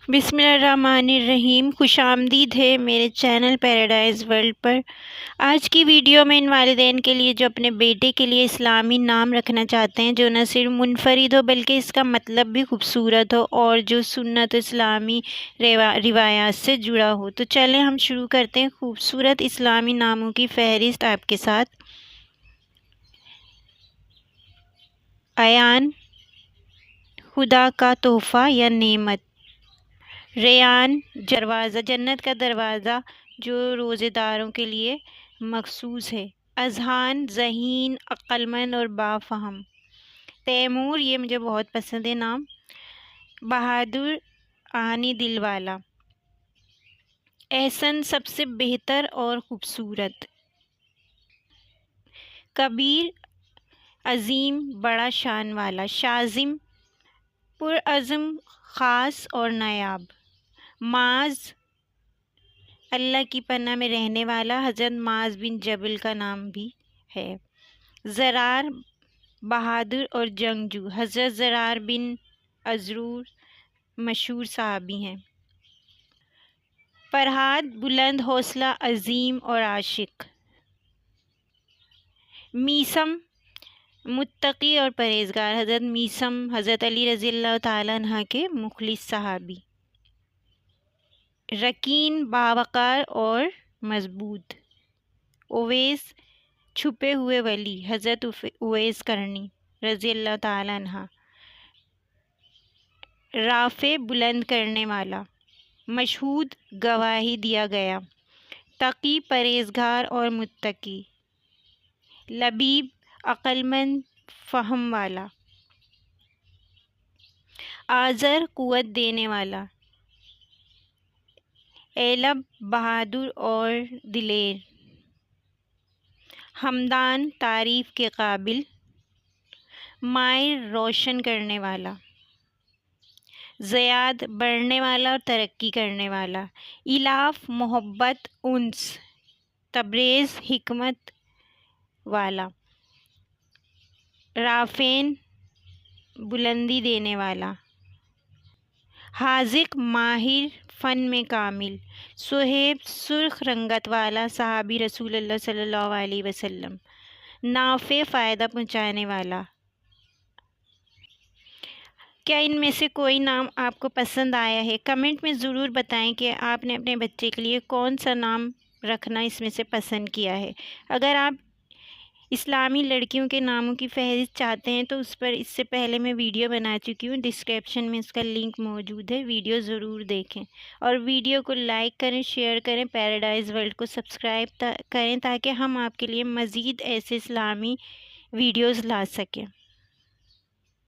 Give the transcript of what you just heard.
بسم اللہ الرحمن الرحیم۔ خوش آمدید ہے میرے چینل پیراڈائز ورلڈ پر۔ آج کی ویڈیو میں ان والدین کے لیے جو اپنے بیٹے کے لیے اسلامی نام رکھنا چاہتے ہیں جو نہ صرف منفرد ہو بلکہ اس کا مطلب بھی خوبصورت ہو اور جو سنت اسلامی روایات سے جڑا ہو، تو چلیں ہم شروع کرتے ہیں خوبصورت اسلامی ناموں کی فہرست آپ کے ساتھ۔ ایان، خدا کا تحفہ یا نعمت۔ ریان، دروازہ، جنت کا دروازہ جو روزے داروں کے لیے مخصوص ہے۔ اذہان، ذہین، عقل مند اور بافہم۔ تیمور، یہ مجھے بہت پسند ہے نام۔ بہادر، آہنی دل والا۔ احسن، سب سے بہتر اور خوبصورت۔ کبیر، عظیم، بڑا شان والا۔ شازم، پرعزم، خاص اور نایاب۔ معاذ، اللہ کی پناہ میں رہنے والا۔ حضرت معاذ بن جبل کا نام بھی ہے۔ زرار، بہادر اور جنگجو۔ حضرت زرار بن عذرور مشہور صحابی ہیں۔ فرحاد، بلند حوصلہ، عظیم اور عاشق۔ میثم، متقی اور پرہیزگار۔ حضرت میثم حضرت علی رضی اللہ تعالیٰ عنہ کے مخلص صحابی۔ رکین، باوقار اور مضبوط۔ اویس، چھپے ہوئے ولی۔ حضرت اویس کرنی رضی اللہ تعالیٰ عنہ۔ رافع، بلند کرنے والا۔ مشہود، گواہی دیا گیا۔ تقی، پرہیزگار اور متقی۔ لبیب، عقل مند، فہم والا۔ آزر، قوت دینے والا۔ ایلب، بہادر اور دلیر۔ ہمدان، تعریف کے قابل۔ ماہر، روشن کرنے والا۔ زیاد، بڑھنے والا اور ترقی کرنے والا۔ الاف، محبت، انس۔ تبریز، حکمت والا۔ رافعین، بلندی دینے والا۔ حاذق، ماہر، فن میں کامل۔ صہیب، سرخ رنگت والا، صحابی رسول اللہ صلی اللہ علیہ وسلم۔ نافع، فائدہ پہنچانے والا۔ کیا ان میں سے کوئی نام آپ کو پسند آیا ہے؟ کمنٹ میں ضرور بتائیں کہ آپ نے اپنے بچے کے لیے کون سا نام رکھنا اس میں سے پسند کیا ہے۔ اگر آپ اسلامی لڑکیوں کے ناموں کی فہرست چاہتے ہیں تو اس پر اس سے پہلے میں ویڈیو بنا چکی ہوں، ڈسکرپشن میں اس کا لنک موجود ہے، ویڈیو ضرور دیکھیں اور ویڈیو کو لائک کریں، شیئر کریں، پیراڈائز ورلڈ کو سبسکرائب کریں تاکہ ہم آپ کے لیے مزید ایسے اسلامی ویڈیوز لا سکیں۔